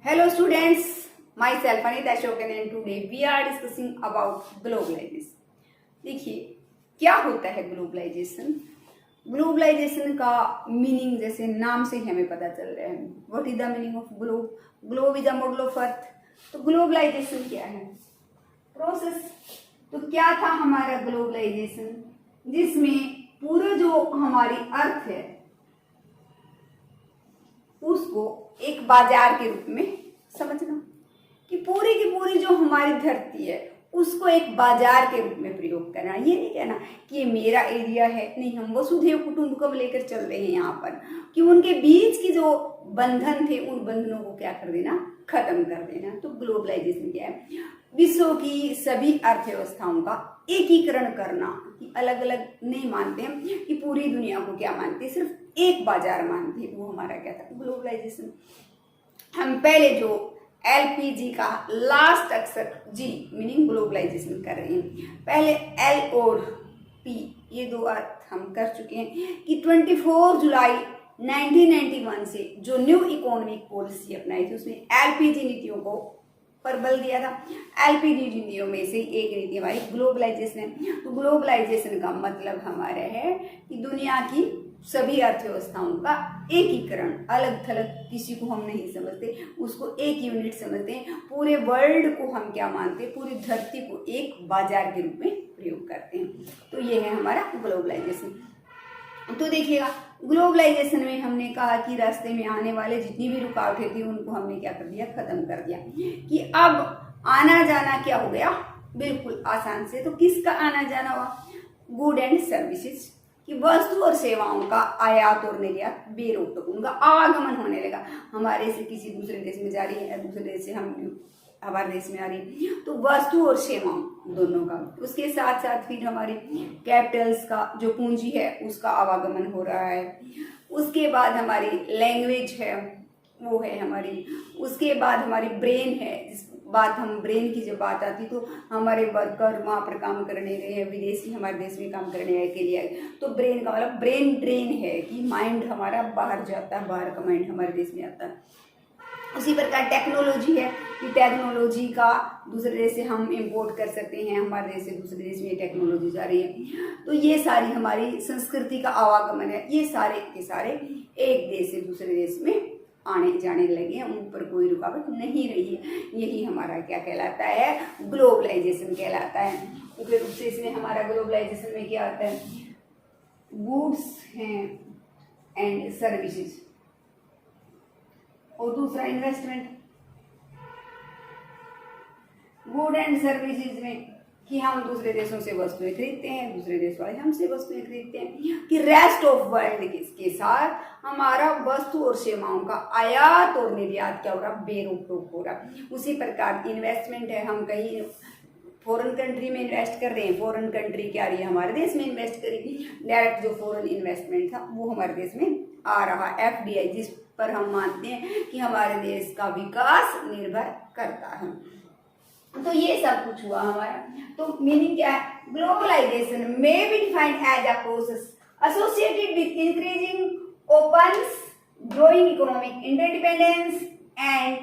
Hello students, myself Anita Ashokan and today we are discussing about globalization. देखिए क्या होता है ग्लोबलाइजेशन। ग्लोबलाइजेशन का मीनिंग जैसे नाम से ही हमें पता चल रहा है। What is the meaning of globe? Globe is a model of earth. तो ग्लोबलाइजेशन क्या है? प्रोसेस। तो क्या था हमारा ग्लोबलाइजेशन, जिसमें पूरा जो हमारी अर्थ है उसको एक बाजार के रूप में समझना, कि पूरी की पूरी जो हमारी धरती है उसको एक बाजार के रूप में प्रयोग करना। ये नहीं कहना कि ये मेरा एरिया है, नहीं, हम वसुधैव कुटुंबकम लेकर चल रहे हैं यहाँ पर, कि उनके बीच की जो बंधन थे उन बंधनों को क्या कर देना, खत्म कर देना। तो ग्लोबलाइजेशन क्या है? विश्व की सभी अर्थव्यवस्थाओं का एकीकरण करना, कि अलग अलग नहीं मानते हम कि पूरी दुनिया को क्या मानते हैं, सिर्फ एक बाजार मानते हैं। वो हमारा क्या था, ग्लोबलाइजेशन। हम पहले जो एलपीजी का लास्ट अक्षर जी मीनिंग ग्लोबलाइजेशन कर रहे हैं, पहले एल और पी ये दो अर्थ हम कर चुके हैं कि 24 जुलाई 1991 से जो न्यू इकोनॉमिक पॉलिसी अपनाई थी उसमें एलपीजी नीतियों को पर बल दिया था। एलपीजी नीतियों में से एक नीति हमारी ग्लोबलाइजेशन है। तो ग्लोबलाइजेशन का मतलब हमारा है कि दुनिया की सभी अर्थव्यवस्थाओं का एकीकरण, अलग थलग किसी को हम नहीं समझते, उसको एक यूनिट समझते हैं। पूरे वर्ल्ड को हम क्या मानते हैं, पूरी धरती को एक बाजार के रूप में प्रयोग करते हैं। तो ये है हमारा ग्लोबलाइजेशन। तो देखिएगा ग्लोबलाइजेशन में हमने कहा कि रास्ते में आने वाले जितनी भी रुकावटें थी उनको हमने क्या कर दिया, खत्म कर दिया, कि अब आना जाना क्या हो गया, बिल्कुल आसान से। तो किसका आना जाना हुआ? गुड एंड सर्विसेज, कि वस्तु और सेवाओं का आयात और निर्यात बेरोक टोक उनका आवागमन होने लगा। हमारे से किसी दूसरे देश में जा रही है, दूसरे देश से हम हमारे देश में आ रही है, तो वस्तु और सेवाओं दोनों का। उसके साथ साथ फिर हमारे कैपिटल्स का जो पूंजी है उसका आवागमन हो रहा है। उसके बाद हमारी लैंग्वेज है, वो है हमारी। उसके बाद हमारी ब्रेन है, जिस बात हम ब्रेन की जब बात आती तो हमारे वर्कर वहाँ पर काम करने गए हैं, विदेशी हमारे देश में काम करने के लिए आए। तो ब्रेन का मतलब ब्रेन ड्रेन है, कि माइंड हमारा बाहर जाता है, बाहर का माइंड हमारे देश में आता है। उसी प्रकार टेक्नोलॉजी है, कि टेक्नोलॉजी का दूसरे देश से हम इंपोर्ट कर सकते हैं, हमारे देश से दूसरे देश में टेक्नोलॉजी जा रही है। तो ये सारी हमारी संस्कृति का आवागमन है। ये सारे के सारे एक देश से दूसरे देश में आने जाने लगे हैं, उन पर कोई रुकावट नहीं रही है। यही हमारा क्या कहलाता है, ग्लोबलाइजेशन कहलाता है। मुख्य रूप से इसमें हमारा ग्लोबलाइजेशन में क्या आता है, गुड्स हैं एंड सर्विसेज, और दूसरा इन्वेस्टमेंट। गुड एंड सर्विसेज में कि हम दूसरे देशों से वस्तुएं खरीदते हैं, दूसरे देश वाले हमसे वस्तुएं खरीदते हैं, कि रेस्ट ऑफ वर्ल्ड के साथ हमारा वस्तु और सेवाओं का आयात और निर्यात क्या हो रहा, बेरोक टोक हो रहा। उसी प्रकार इन्वेस्टमेंट है, हम कहीं फॉरेन कंट्री में इन्वेस्ट कर रहे हैं, फॉरेन कंट्री क्या रही है, हमारे देश में इन्वेस्ट करी। डायरेक्ट जो फॉरेन इन्वेस्टमेंट था वो हमारे देश में आ रहा, एफडीआई, जिस पर हम मानते हैं कि हमारे देश का विकास निर्भर करता है। तो ये सब कुछ हुआ हमारा। तो मीनिंग क्या है, ग्लोबलाइजेशन में be defined as a process associated with increasing opens growing economic interdependence and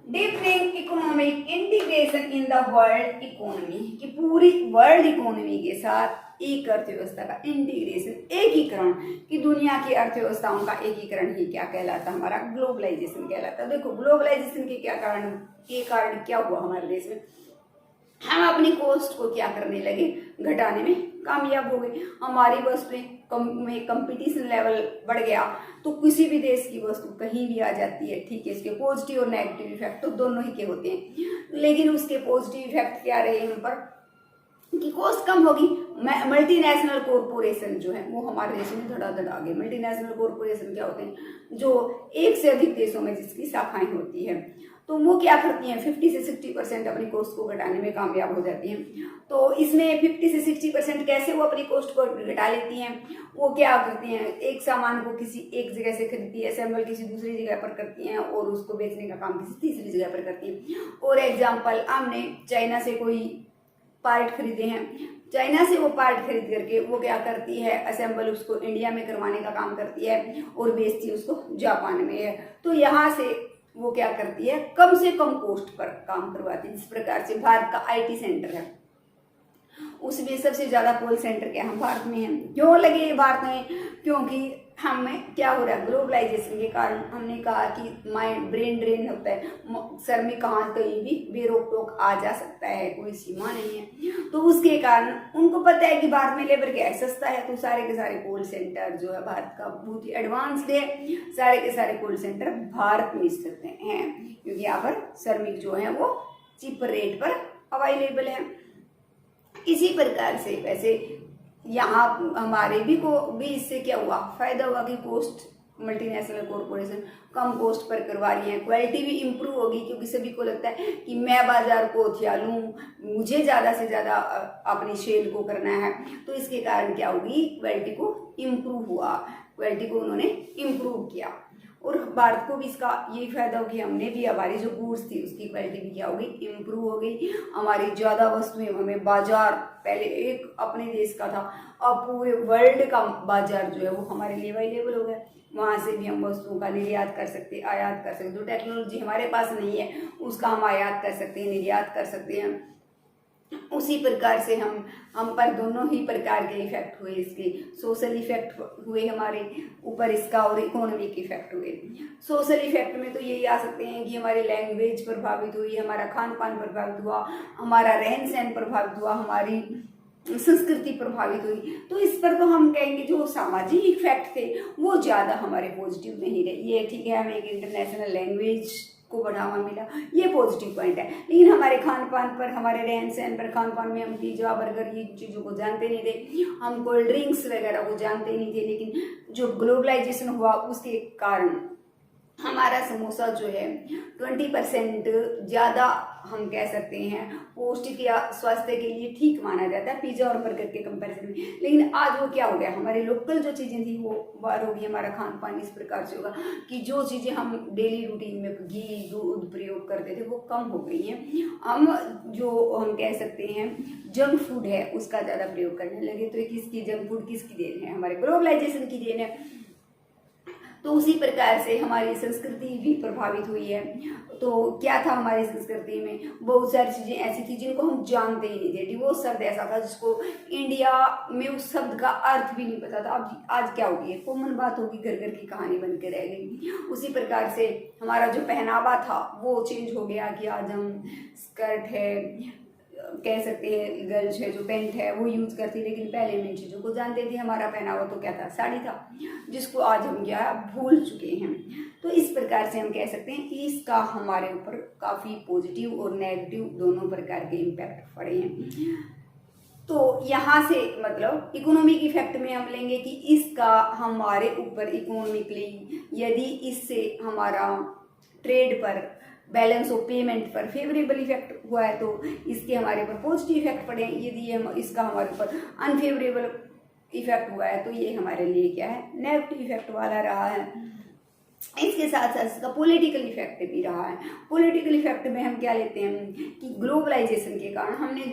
deepening economic integration in the world economy, कि पूरी वर्ल्ड इकोनॉमी के साथ एक अर्थव्यवस्था का इंटीग्रेशन, एकीकरण, कि दुनिया की अर्थव्यवस्थाओं का एकीकरण ही क्या कहलाता, हमारा ग्लोबलाइजेशन कहलाता। देखो ग्लोबलाइजेशन के क्या कारण क्या हुआ हमारे देश में, हम अपनी कॉस्ट को क्या करने लगे, घटाने में कामयाब हो गए। हमारी वस्तुएं में कंपटीशन लेवल बढ़ गया, तो किसी भी देश की वस्तु कहीं भी आ जाती है। ठीक है, इसके पॉजिटिव और नेगेटिव इफेक्ट तो दोनों ही के होते हैं, लेकिन उसके पॉजिटिव इफेक्ट क्या रहे हम पर, कि कॉस्ट कम होगी। मल्टीनेशनल कॉरपोरेशन जो है वो हमारे देश में धड़ाधड़ आ गए। मल्टीनेशनल कॉरपोरेशन क्या होते हैं, जो एक से अधिक देशों में जिसकी शाखाएं होती है, तो वो क्या करती हैं, 50 से 60% अपनी कॉस्ट को घटाने में कामयाब हो जाती हैं। तो इसमें 50 से 60% कैसे वो अपनी कॉस्ट को घटा लेती हैं, वो क्या करती हैं, एक सामान को किसी एक जगह से खरीदती है, असेंबल किसी दूसरी जगह पर करती हैं, और उसको बेचने का काम किसी तीसरी जगह पर करती हैं। और एग्जाम्पल, हमने चाइना से कोई पार्ट खरीदे हैं, चाइना से वो पार्ट खरीद करके वो क्या करती है, असेंबल उसको इंडिया में करवाने का काम करती है और बेचती है उसको जापान में है। तो यहाँ से वो क्या करती है, कम से कम कॉस्ट पर काम करवाती है। जिस प्रकार से भारत का आईटी सेंटर है, उसमें सबसे ज्यादा कॉल सेंटर क्या हम भारत में हैं। क्यों लगे भारत में? क्योंकि हमें क्या हो रहा है, ग्लोबलाइजेशन के कारण हमने कहा कि माइंड ब्रेन ड्रेन होता है, सर में कहाँ कहीं भी बेरोक टोक आ जा सकता है, कोई सीमा नहीं है। तो उसके कारण उनको पता है कि भारत में लेबर क्या है, सस्ता है, तो सारे के सारे कॉल सेंटर जो है भारत का बहुत ही एडवांस्ड है, सारे के सारे कॉल सेंटर भारत में स्थित हैं, क्योंकि यहाँ पर श्रमिक जो है वो चीपर रेट पर अवेलेबल है। इसी प्रकार से वैसे यहाँ हमारे भी इससे क्या हुआ, फायदा हुआ कि कॉस्ट मल्टीनेशनल कॉरपोरेशन कम कॉस्ट पर करवा रही है, क्वालिटी भी इम्प्रूव होगी, क्योंकि सभी को लगता है कि मैं बाजार को हथिया लूँ, मुझे ज़्यादा से ज़्यादा अपनी सेल को करना है। तो इसके कारण क्या होगी, क्वालिटी को इम्प्रूव हुआ, क्वालिटी को उन्होंने इम्प्रूव किया। और भारत को भी इसका यही फायदा हो कि हमने भी हमारी जो गुड्स थी उसकी क्वालिटी भी क्या होगी, इम्प्रूव हो गई। हमारी ज़्यादा वस्तुएं हमें बाजार, पहले एक अपने देश का था, अब पूरे वर्ल्ड का बाजार जो है वो हमारे लिए अवेलेबल हो गया। वहाँ से भी हम वस्तुओं का निर्यात कर सकते, आयात कर सकते। जो टेक्नोलॉजी हमारे पास नहीं है उसका हम आयात कर सकते हैं, निर्यात कर सकते हैं। उसी प्रकार से हम पर दोनों ही प्रकार के इफेक्ट हुए, इसके सोशल इफेक्ट हुए हमारे ऊपर इसका, और इकोनॉमिक इफेक्ट हुए। सोशल इफेक्ट में तो यही आ सकते हैं कि हमारी लैंग्वेज प्रभावित हुई, हमारा खान पान प्रभावित हुआ, हमारा रहन सहन प्रभावित हुआ, हमारी संस्कृति प्रभावित हुई। तो इस पर तो हम कहेंगे जो सामाजिक इफेक्ट थे वो ज़्यादा हमारे पॉजिटिव नहीं रहे। ये ठीक है, हमें एक इंटरनेशनल लैंग्वेज को बढ़ावा मिला, ये पॉजिटिव पॉइंट है, लेकिन हमारे खान पान पर, हमारे रहन सहन पर, खान पान में हम पिज्जा बर्गर ये चीज़ों को जानते नहीं थे, हम कोल्ड ड्रिंक्स वगैरह को जानते नहीं थे। लेकिन जो ग्लोबलाइजेशन हुआ उसके कारण हमारा समोसा जो है 20% ज़्यादा हम कह सकते हैं पौष्टिक या स्वास्थ्य के लिए ठीक माना जाता है पिज्जा और बर्गर के कंपैरिजन में। लेकिन आज वो क्या हो गया, हमारे लोकल जो चीज़ें थी वो बाहर होगी। हमारा खान पान इस प्रकार से होगा कि जो चीज़ें हम डेली रूटीन में घी दूध प्रयोग करते थे वो कम हो गई हैं। हम कह सकते हैं जंक फूड है उसका ज़्यादा प्रयोग करने लगे। तो किसकी जंक फूड किसकी देन है, हमारे ग्लोबलाइजेशन की देन है। तो उसी प्रकार से हमारी संस्कृति भी प्रभावित हुई है। तो क्या था हमारी संस्कृति में, बहुत सारी चीज़ें ऐसी थी जिनको हम जानते ही नहीं थे। डिवोर्स शब्द ऐसा था जिसको इंडिया में उस शब्द का अर्थ भी नहीं पता था। अब आज क्या होगी, कॉमन बात होगी, घर घर की कहानी बन के रह गई। उसी प्रकार से हमारा जो पहनावा था वो चेंज हो गया कि आज हम स्कर्ट है, कह सकते हैं गर्ल्स है जो पैंट है वो यूज करती, लेकिन पहले में इन चीज़ों को जानते थे। हमारा पहनावा तो क्या था, साड़ी था, जिसको आज हम क्या भूल चुके हैं। तो इस प्रकार से हम कह सकते हैं कि इसका हमारे ऊपर काफ़ी पॉजिटिव और नेगेटिव दोनों प्रकार के इम्पैक्ट पड़े हैं। तो यहाँ से मतलब इकोनॉमिक इफेक्ट में हम लेंगे कि इसका हमारे ऊपर इकोनॉमिकली, यदि इससे हमारा ट्रेड पर, बैलेंस ऑफ पेमेंट पर फेवरेबल इफेक्ट हुआ है तो इसके हमारे ऊपर पॉजिटिव इफेक्ट पड़े। यदि इसका हमारे ऊपर अनफेवरेबल इफेक्ट हुआ है तो ये हमारे लिए क्या है, नेगेटिव इफेक्ट वाला रहा है। इसके साथ साथ इसका पॉलिटिकल इफेक्ट भी रहा है। पॉलिटिकल इफेक्ट में हम क्या लेते हैं कि ग्लोबलाइजेशन के कारण हमने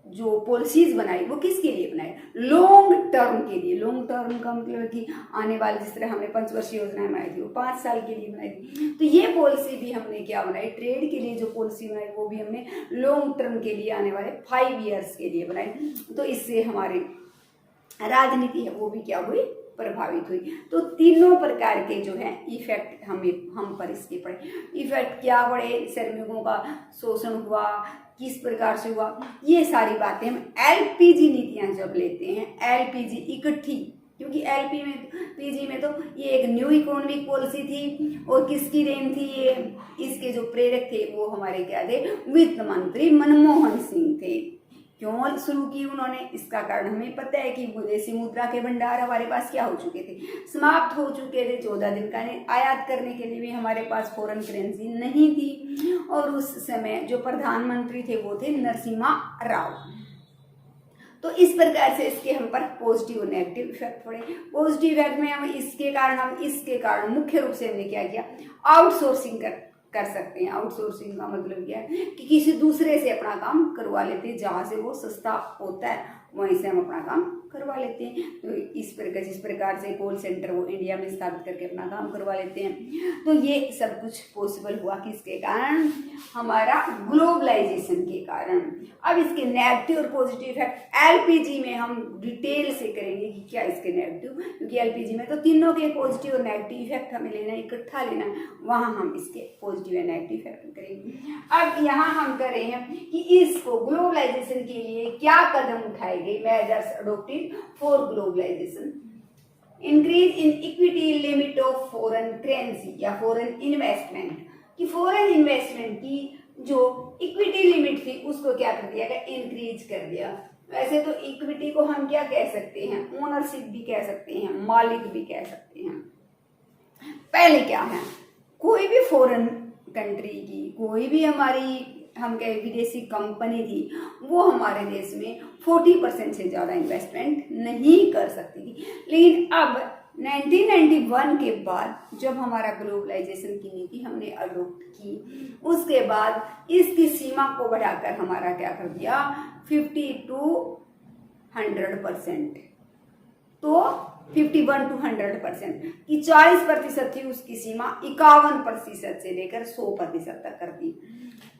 जो पॉलिसीज बनाई वो किसके लिए बनाई, लॉन्ग टर्म के लिए। लॉन्ग टर्म का मतलब कि आने वाले, जिस तरह हमने 5 वर्षीय योजना बनाई थी वो 5 साल के लिए बनाई थी। तो ये पॉलिसी भी हमने क्या बनाई, ट्रेड के लिए जो पॉलिसी बनाई वो भी हमने लॉन्ग टर्म के लिए, आने वाले 5 ईयर्स के लिए बनाई। तो इससे हमारी राजनीति है वो भी क्या हुई, प्रभावित हुई। तो तीनों प्रकार के जो है इफेक्ट हम पर इसके पड़े। इफेक्ट क्या पड़े, श्रमिकों का शोषण हुआ, किस प्रकार से हुआ, ये सारी बातें हम एलपीजी नीतियां जब लेते हैं, एलपीजी इकट्ठी, क्योंकि एलपीजी में तो ये एक न्यू इकोनॉमिक पॉलिसी थी। और किसकी देन थी ये, इसके जो प्रेरक थे वो हमारे क्या थे, वित्त मंत्री मनमोहन सिंह थे। क्यों शुरू की उन्होंने, इसका कारण हमें पता है कि विदेशी मुद्रा के भंडार हमारे पास क्या हो चुके थे, समाप्त हो चुके थे। 14 दिन का आयात करने के लिए भी हमारे पास फॉरेन करेंसी नहीं थी। और उस समय जो प्रधानमंत्री थे वो थे नरसिम्हा राव। तो इस प्रकार से इसके हम पर पॉजिटिव और नेगेटिव इफेक्ट पड़े। पॉजिटिव इफेक्ट में हम इसके कारण मुख्य रूप से हमने क्या किया, आउटसोर्सिंग कर सकते हैं। आउटसोर्सिंग का मतलब क्या है कि किसी दूसरे से अपना काम करवा लेते हैं, जहाँ से वो सस्ता होता है वहीं से हम अपना काम करवा लेते हैं। तो जिस प्रकार से कॉल सेंटर वो इंडिया में स्थापित करके अपना काम करवा लेते हैं। तो ये सब कुछ पॉसिबल हुआ किसके कारण? हमारा ग्लोबलाइजेशन के कारण। अब इसके नेगेटिव और पॉजिटिव इफेक्ट एलपीजी में हम डिटेल से करेंगे कि क्या इसके नेगेटिव, क्योंकि एलपीजी में तो तीनों के पॉजिटिव और नेगेटिव इफेक्ट हमें लेना, इकट्ठा लेना, वहाँ हम इसके पॉजिटिव और नेगेटिव इफेक्ट करेंगे। अब यहाँ हम कर रहे हैं कि इसको ग्लोबलाइजेशन के लिए क्या कदम उठाए गए, measures adopted for globalisation. Increase in equity limit of foreign currency या फॉरेन इन्वेस्टमेंट, कि फॉरेन इन्वेस्टमेंट की जो इक्विटी लिमिट थी उसको क्या कर दिया गया? इंक्रीज कर दिया। वैसे तो इक्विटी को हम क्या कह सकते हैं? ओनरशिप भी कह सकते हैं, मालिक भी कह सकते हैं। पहले क्या है, कोई भी फॉरेन कंट्री की कोई भी हमारी हम कहे विदेशी कंपनी थी, वो हमारे देश में 40% से ज़्यादा इन्वेस्टमेंट नहीं कर सकती थी। लेकिन अब 1991 के बाद जब हमारा ग्लोबलाइजेशन की नीति हमने अडॉप्ट की, उसके बाद इसकी सीमा को बढ़ाकर हमारा क्या कर दिया? 50 to 100%। तो 51 to 100% की 40% थी उसकी सीमा 51% से लेकर 100% तक कर दी।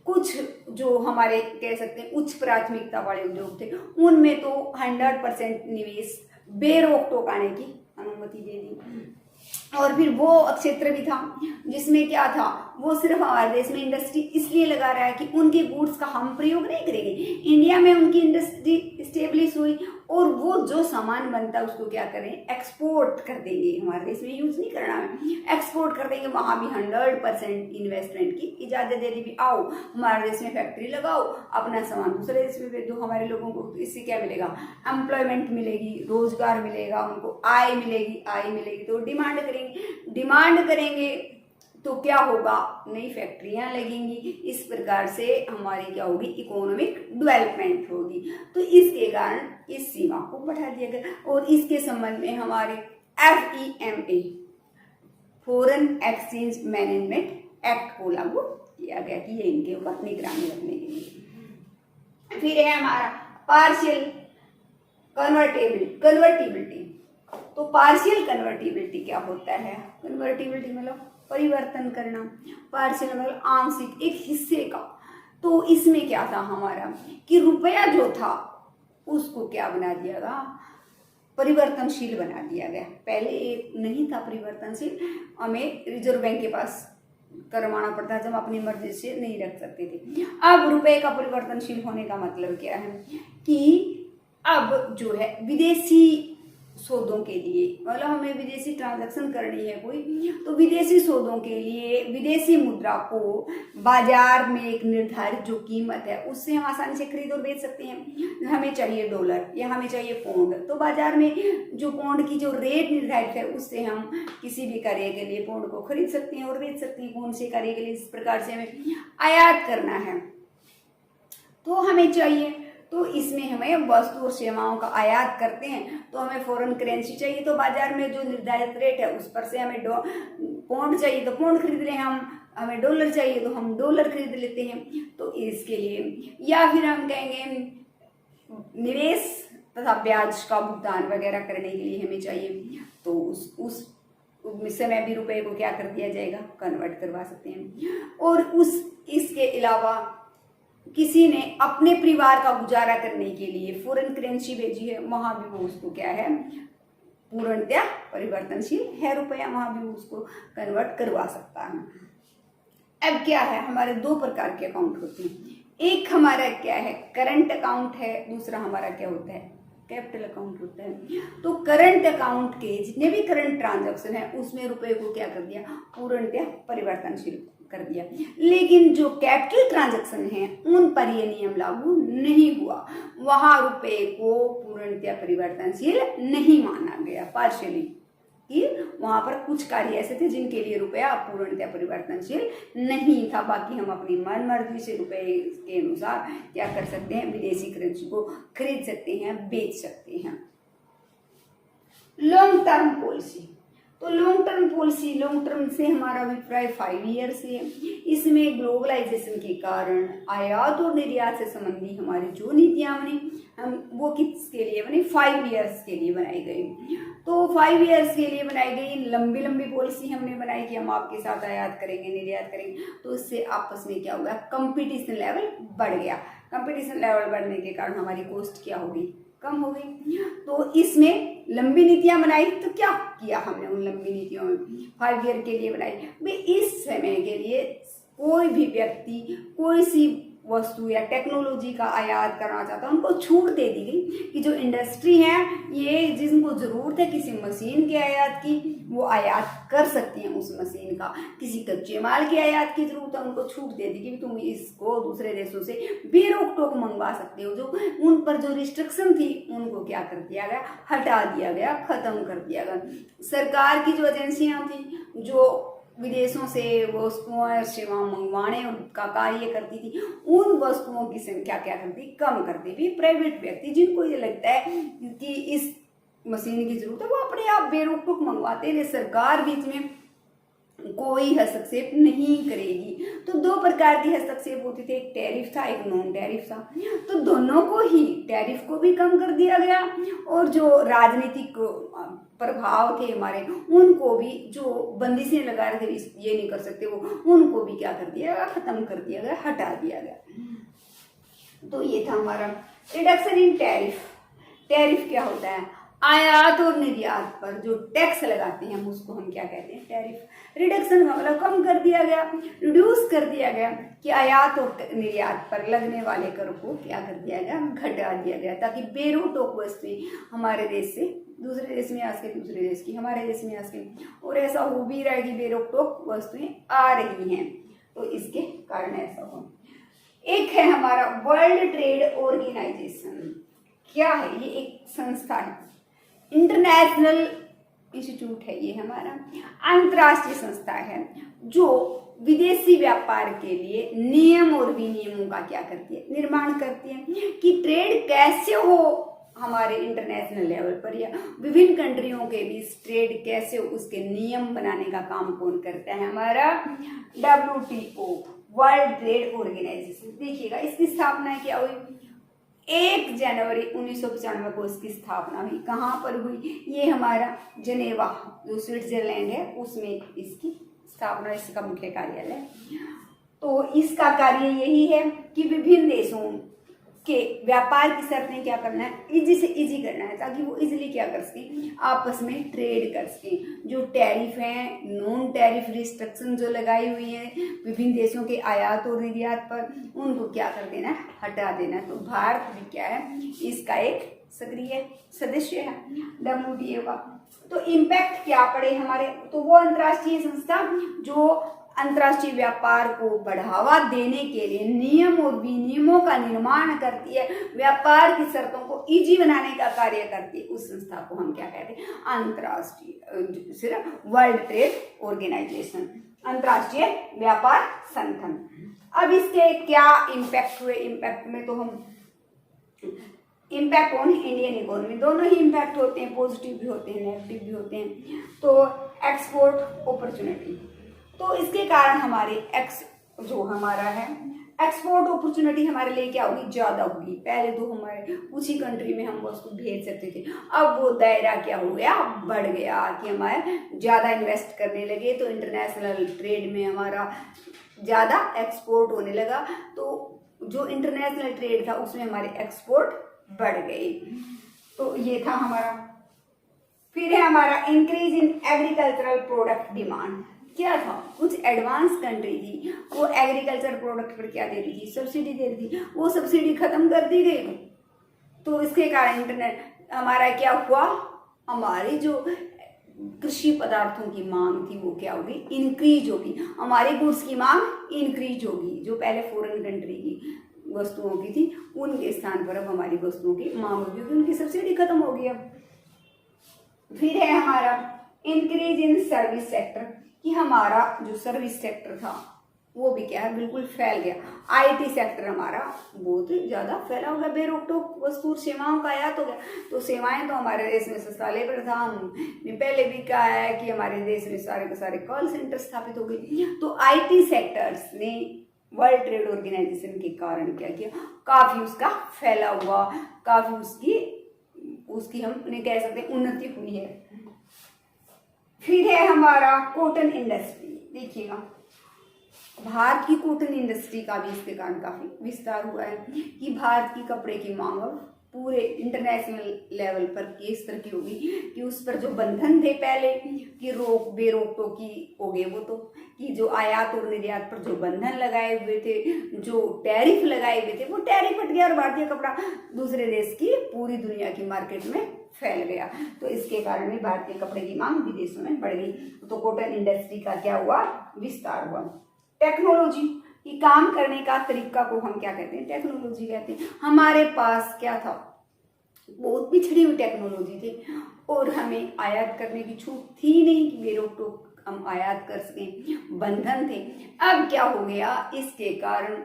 कुछ जो हमारे कह सकते हैं उच्च प्राथमिकता वाले उद्योग थे, उनमें तो 100% निवेश बेरोक टोकाने की अनुमति दे दी। और फिर वो क्षेत्र भी था जिसमें क्या था, वो सिर्फ हमारे देश में इंडस्ट्री इसलिए लगा रहा है कि उनके गुड्स का हम प्रयोग नहीं करेंगे। इंडिया में उनकी इंडस्ट्री स्टेब्लिश हुई और वो जो सामान बनता है उसको क्या करें? एक्सपोर्ट कर देंगे, हमारे देश में यूज नहीं करना है, एक्सपोर्ट कर देंगे। वहां भी 100% इन्वेस्टमेंट की इजाजत दे दी भी, आओ हमारे देश में फैक्ट्री लगाओ, अपना सामान दूसरे देश में भेजो। हमारे लोगों को इससे क्या मिलेगा? एम्प्लॉयमेंट मिलेगी, रोजगार मिलेगा, उनको आय मिलेगी तो डिमांड करेंगे तो क्या होगा? नई फैक्ट्रियां लगेंगी। इस प्रकार से हमारी क्या होगी? इकोनॉमिक डेवलपमेंट होगी। तो इसके कारण इस सीमा को बढ़ा दिया गया और इसके संबंध में हमारे FEMA foreign exchange management act को लागू किया गया कि ये इनके ऊपर निगरानी रखने के लिए। फिर है हमारा पार्शियल कन्वर्टिबिलिटी। तो पार्शियल कन्वर्टिबिलिटी क्या होता है? कन्वर्टिबिलिटी मतलब परिवर्तन करना, पार्शियल मतलब आंशिक, एक हिस्से का। तो इसमें क्या था हमारा कि रुपया जो था उसको क्या बना दिया गया? परिवर्तनशील बना दिया गया। पहले एक नहीं था परिवर्तनशील, हमें रिजर्व बैंक के पास करवाना पड़ता जब अपनी मर्जी से नहीं रख सकते थे। अब रुपए का परिवर्तनशील होने का मतलब क्या है कि अब जो है विदेशी सौदों के लिए, मतलब हमें विदेशी ट्रांजैक्शन करनी है कोई, तो विदेशी सौदों के लिए विदेशी मुद्रा को बाजार में एक निर्धारित जो कीमत है उससे हम आसानी से खरीद और बेच सकते हैं। हमें चाहिए डॉलर या हमें चाहिए पौंड, तो बाजार में जो पौंड की जो रेट निर्धारित है उससे हम किसी भी कार्य के लिए पौंड को खरीद सकते हैं और बेच सकते हैं। कौन से कार्य के लिए? इस प्रकार से हमें आयात करना है तो हमें चाहिए, तो इसमें हमें वस्तु और सेवाओं का आयात करते हैं तो हमें फॉरेन करेंसी चाहिए, तो बाजार में जो निर्धारित रेट है उस पर से हमें पौंड चाहिए तो पौंड खरीद रहे हैं हम, हमें डॉलर चाहिए तो हम डॉलर खरीद लेते हैं। तो इसके लिए या फिर हम कहेंगे निवेश तथा ब्याज का भुगतान वगैरह करने के लिए हमें चाहिए, तो उस समय भी रुपए को क्या कर दिया जाएगा? कन्वर्ट करवा सकते हैं। और इसके अलावा किसी ने अपने परिवार का गुजारा करने के लिए फॉरेन करेंसी भेजी है, वहां भी वो उसको क्या है? पूर्णतया परिवर्तनशील है रुपया, वहां भी उसको कन्वर्ट करवा सकता है। अब क्या है, हमारे दो प्रकार के अकाउंट होते हैं। एक हमारा क्या है? करंट अकाउंट है, दूसरा हमारा क्या होता है? कैपिटल अकाउंट होता है। तो करंट अकाउंट के जितने भी करंट ट्रांजैक्शन है उसमें रुपए को क्या कर दिया? पूर्णतया परिवर्तनशील कर दिया। लेकिन जो कैपिटल ट्रांजैक्शन है उन पर यह नियम लागू नहीं हुआ, वहां रुपए को पूर्णतया परिवर्तनशील नहीं माना गया, पार्शियली, कि वहां पर कुछ कार्य ऐसे थे जिनके लिए रुपया पूर्णतया परिवर्तनशील नहीं था। बाकी हम अपनी मन मर्जी से रुपए के अनुसार क्या कर सकते हैं? विदेशी करेंसी को खरीद सकते हैं, बेच सकते हैं। लॉन्ग टर्म पॉलिसी, तो long term policy, long term से हमारा अभिप्राय 5 ईयर से है। इसमें ग्लोबलाइजेशन के कारण आयात और निर्यात से संबंधी हमारी जो नीतियां बनी हम वो किसके लिए बनी, 5 ईयर्स के लिए बनाई गई। तो 5 ईयर्स के लिए बनाई गई लंबी लंबी पॉलिसी हमने बनाई कि हम आपके साथ आयात करेंगे, निर्यात करेंगे। तो इससे आपस में क्या हुआ, कंपटीशन लेवल बढ़ गया। कंपटीशन लेवल बढ़ने के कारण हमारी कॉस्ट क्या होगी, कम हो गई। तो इसमें लंबी नीतियां बनाई। तो क्या किया हमने उन लंबी नीतियों में, 5 ईयर के लिए बनाई भाई। इस समय के लिए कोई भी व्यक्ति कोई सी वस्तु या टेक्नोलॉजी का आयात करना चाहता है, उनको छूट दे दी गई कि जो इंडस्ट्री है ये जिनको जरूरत है किसी मशीन के आयात की, वो आयात कर सकती हैं उस मशीन का। किसी कच्चे माल के आयात की जरूरत है, उनको छूट दे दी कि तुम इसको दूसरे देशों से बेरोक टोक मंगवा सकते हो। जो उन पर जो रिस्ट्रिक्शन थी उनको क्या कर दिया गया, हटा दिया गया, खत्म कर दिया गया। सरकार की जो एजेंसियां थी जो विदेशों से वस्तुओं और सेवाएं मंगवाने का कार्य करती थी, उन वस्तुओं की संख्या क्या करती, कम करती थी। प्राइवेट व्यक्ति जिनको ये लगता है कि इस मशीन की जरूरत है वो अपने आप बेरोक टोक मंगवाते हैं। सरकार बीच में कोई हस्तक्षेप नहीं करेगी। तो 2 प्रकार की हस्तक्षेप होती थी, एक टैरिफ था, एक नॉन टैरिफ था। तो दोनों को ही, टैरिफ को भी कम कर दिया गया और जो राजनीतिक प्रभाव थे हमारे उनको भी, जो बंदिशें लगा रहे थे ये नहीं कर सकते वो, उनको भी क्या कर दिया गया, खत्म कर दिया गया, हटा दिया गया। तो ये था हमारा रिडक्शन इन टैरिफ। टैरिफ क्या होता है, आयात और निर्यात पर जो टैक्स लगाते हैं हम उसको हम क्या कहते हैं, टैरिफ। रिडक्शन का मतलब कम कर दिया गया, रिड्यूस कर दिया गया कि आयात और निर्यात पर लगने वाले कर को क्या कर दिया गया, घटा दिया गया, ताकि बेरोक वस्तुएं हमारे देश से दूसरे देश में आ सके, दूसरे देश की हमारे देश में आ सके। और ऐसा हो भी रहा है कि बेरोक टोक वस्तुएं आ रही हैं, तो इसके कारण ऐसा हो। एक है हमारा वर्ल्ड ट्रेड ऑर्गेनाइजेशन। क्या है ये, एक संस्था है, इंटरनेशनल इंस्टीट्यूट है ये हमारा, अंतरराष्ट्रीय संस्था है जो विदेशी व्यापार के लिए नियम और विनियमों का क्या करती है, निर्माण करती है कि ट्रेड कैसे हो हमारे इंटरनेशनल लेवल पर, या विभिन्न कंट्रियों के बीच ट्रेड कैसे हो उसके नियम बनाने का काम कौन करता है, हमारा WTO, वर्ल्ड ट्रेड ऑर्गेनाइजेशन। देखिएगा इसकी स्थापना क्या हुई, 1 जनवरी 1995 को इसकी स्थापना हुई। कहाँ पर हुई, ये हमारा जनेवा जो स्विट्जरलैंड है उसमें इसकी स्थापना, इसका मुख्य कार्यालय। तो इसका कार्य यही है कि विभिन्न देशों के व्यापार की शर्तें क्या करना है, इजी से इजी करना है, ताकि वो इजीली क्या कर सके, आपस में ट्रेड कर सके। जो टैरिफ है, नॉन टैरिफ रिस्ट्रिक्शन जो लगाई हुई है विभिन्न देशों के आयात और निर्यात पर, उनको क्या कर देना है, हटा देना है। तो भारत भी क्या है, इसका एक सक्रिय सदस्य है WTO का। तो इम्पैक्ट क्या पड़े हमारे, तो वो अंतर्राष्ट्रीय संस्था जो अंतर्राष्ट्रीय व्यापार को बढ़ावा देने के लिए नियम और विनियमों का निर्माण करती है, व्यापार की शर्तों को इजी बनाने का कार्य करती है, उस संस्था को हम क्या कहते हैं, अंतर्राष्ट्रीय, सिर्फ वर्ल्ड ट्रेड ऑर्गेनाइजेशन, अंतर्राष्ट्रीय व्यापार संगठन। अब इसके क्या इम्पैक्ट हुए, इम्पैक्ट में तो हम इम्पैक्ट ऑन इंडियन इकोनॉमी, दोनों ही इम्पैक्ट होते हैं, पॉजिटिव भी होते हैं, नेगेटिव भी होते हैं। तो एक्सपोर्ट अपॉर्चुनिटी, तो इसके कारण हमारे जो हमारा है एक्सपोर्ट अपॉर्चुनिटी हमारे लिए क्या होगी, ज़्यादा होगी। पहले तो हमारे कुछ ही कंट्री में हम वस्तु भेज सकते थे, अब वो दायरा क्या हो गया, बढ़ गया कि हमारे ज़्यादा इन्वेस्ट करने लगे, तो इंटरनेशनल ट्रेड में हमारा ज़्यादा एक्सपोर्ट होने लगा। तो जो इंटरनेशनल ट्रेड था उसमें हमारे एक्सपोर्ट बढ़ गई। तो ये था हमारा। फिर है हमारा increase in agricultural product demand. क्या था, कुछ एडवांस कंट्री थी वो एग्रीकल्चर प्रोडक्ट पर क्या दे रही थी, सब्सिडी दे रही थी, वो सब्सिडी खत्म कर दी गई। तो इसके कारण इंटरनेट हमारा क्या हुआ, हमारी जो कृषि पदार्थों की मांग थी वो क्या होगी, इंक्रीज होगी, हमारी गुड्स की मांग इंक्रीज होगी। जो पहले फॉरेन कंट्री की वस्तुओं की थी उनके स्थान पर अब हमारी वस्तुओं की मांग होगी क्योंकि उनकी सब्सिडी खत्म होगी अब। फिर है हमारा इंक्रीज इन सर्विस सेक्टर, कि हमारा जो सर्विस सेक्टर था वो भी क्या है, बिल्कुल फैल गया। आईटी सेक्टर हमारा बहुत ही ज़्यादा फैला हुआ है, बेरोक टोक वस्तु और सेवाओं का आयात हो गया। तो सेवाएं तो हमारे देश में सस्ताले पर था, हमने पहले भी कहा है कि हमारे देश में सारे के सारे कॉल सेंटर स्थापित हो गए। तो आईटी सेक्टर्स ने वर्ल्ड ट्रेड ऑर्गेनाइजेशन के कारण क्या किया, काफ़ी उसका फैला हुआ, काफ़ी उसकी हमने कह सकते हैं उन्नति हुई है। फिर है हमारा कॉटन इंडस्ट्री। देखिएगा, भारत की कॉटन इंडस्ट्री का भी इसके कारण काफी विस्तार हुआ है कि भारत की कपड़े की मांग अब पूरे इंटरनेशनल लेवल पर इस तरह की होगी कि उस पर जो बंधन थे पहले कि रोक बेरोक टोकी हो गए, वो तो कि जो आयात और निर्यात पर जो बंधन लगाए हुए थे, जो टैरिफ लगाए हुए थे, वो टैरिफ हट गया और भारतीय कपड़ा दूसरे देश की पूरी दुनिया की मार्केट में फैल गया। तो इसके कारण भी भारतीय कपड़े की मांग विदेशों में बढ़ गई। तो कॉटन इंडस्ट्री का क्या हुआ, विस्तार हुआ। टेक्नोलॉजी कि काम करने का तरीका को हम क्या कहते हैं, टेक्नोलॉजी कहते हैं। हमारे पास क्या था, बहुत पिछड़ी हुई टेक्नोलॉजी थी और हमें आयात करने की छूट थी नहीं कि बेरोक टोक हम आयात कर सकें, बंधन थे। अब क्या हो गया, इसके कारण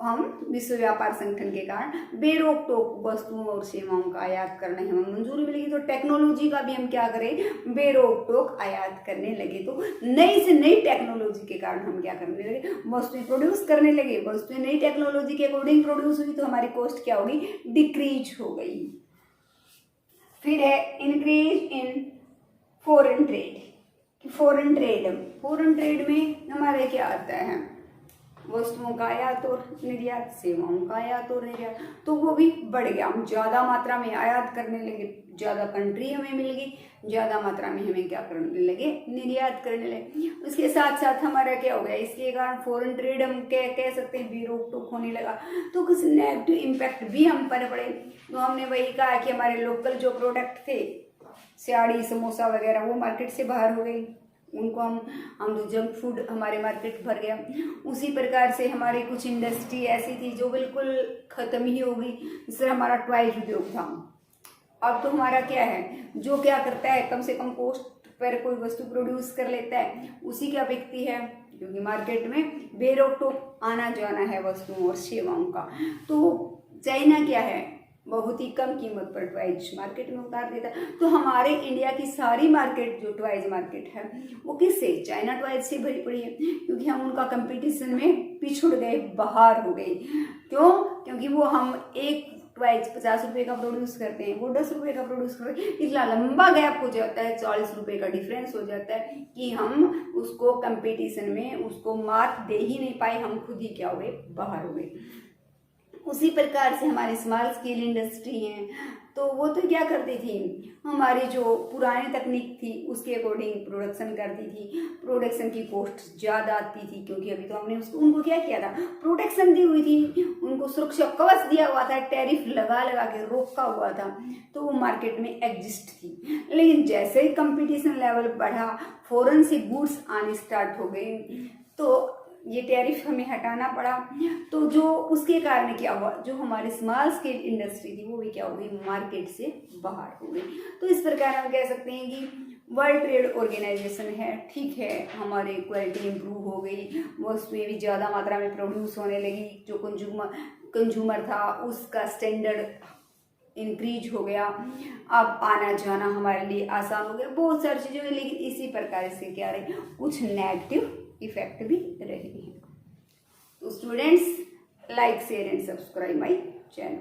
हम विश्व व्यापार संगठन के कारण बेरोक टोक वस्तुओं और सेवाओं का आयात करने हमें मंजूरी मिलेगी। तो टेक्नोलॉजी का भी हम क्या करें, बेरोक टोक आयात करने लगे। तो नई से नई टेक्नोलॉजी के कारण हम क्या करने लगे, वस्तुएं प्रोड्यूस करने लगे। वस्तुएं नई टेक्नोलॉजी के अकॉर्डिंग प्रोड्यूस हुई तो हमारी कॉस्ट क्या होगी, डिक्रीज हो गई। फिर है increase in foreign trade. Foreign trade में हमारे क्या आता है, वस्तुओं का आयात और निर्यात, सेवाओं का आयात और निर्यात, तो वो भी बढ़ गया। हम ज़्यादा मात्रा में आयात करने लगे, ज़्यादा कंट्री हमें मिल गई, ज़्यादा मात्रा में हमें क्या करने लगे, निर्यात करने लगे। उसके साथ साथ हमारा क्या हो गया, इसके कारण फॉरेन ट्रेड हम कह सकते हैं बेरोक टोक होने लगा। तो कुछ नेगेटिव इम्पैक्ट भी हम पर पड़े। तो हमने वही कहा कि हमारे लोकल जो प्रोडक्ट थे, साड़ी समोसा वगैरह, वो मार्केट से बाहर हो गई। उनको हम जो जंक फूड हमारे मार्केट भर गया। उसी प्रकार से हमारी कुछ इंडस्ट्री ऐसी थी जो बिल्कुल ख़त्म ही हो गई। जैसे हमारा टॉयज उद्योग था, अब तो हमारा क्या है, जो क्या करता है कम से कम कॉस्ट पर कोई वस्तु प्रोड्यूस कर लेता है, उसी क्या बिकती है, क्योंकि मार्केट में बेरोक टोक आना जाना है वस्तुओं और सेवाओं का। तो चाइना क्या है, बहुत ही कम कीमत पर टॉयज मार्केट में उतार देता है। तो हमारे इंडिया की सारी मार्केट जो टॉयज मार्केट है वो किससे, चाइना टॉयज से भरी पड़ी है, क्योंकि हम उनका कंपटीशन में पिछड़ गए, बाहर हो गए। क्यों, क्योंकि वो हम एक टॉयज 50 रुपये का प्रोड्यूस करते हैं, वो 10 रुपये का प्रोड्यूस करते हैं। इतना लंबा गैप हो जाता है, 40 रुपये का डिफरेंस हो जाता है कि हम उसको कंपटीशन में उसको मात दे ही नहीं पाए, हम खुद ही क्या हो गए, बाहर हो गए। उसी प्रकार से हमारी स्मॉल स्केल इंडस्ट्री हैं, तो वो तो क्या करती थी, हमारी जो पुरानी तकनीक थी उसके अकॉर्डिंग प्रोडक्शन करती थी। प्रोडक्शन की कॉस्ट ज़्यादा आती थी, क्योंकि अभी तो हमने उनको क्या किया था, प्रोटेक्शन दी हुई थी, उनको सुरक्षा कवच दिया हुआ था, टैरिफ लगा लगा के रोका हुआ था, तो वो मार्केट में एग्जिस्ट थी। लेकिन जैसे ही कंपटीशन लेवल बढ़ा, फॉरेन से गुड्स आनी स्टार्ट हो गई, तो ये टैरिफ हमें हटाना पड़ा। तो जो उसके कारण क्या हुआ, जो हमारी स्मॉल स्केल इंडस्ट्री थी वो भी क्या हो गई, मार्केट से बाहर हो गई। तो इस प्रकार हम कह सकते हैं कि वर्ल्ड ट्रेड ऑर्गेनाइजेशन है, ठीक है, हमारी क्वालिटी इम्प्रूव हो गई, वस्तुएं भी ज़्यादा मात्रा में प्रोड्यूस होने लगी, जो कंज्यूमर था उसका स्टैंडर्ड इंक्रीज हो गया, अब आना जाना हमारे लिए आसान हो गया, बहुत सारी चीज़ें हुई। लेकिन इसी प्रकार से क्या रही, कुछ नेगेटिव इफेक्ट भी रहे हैं। तो students, like share and subscribe my channel.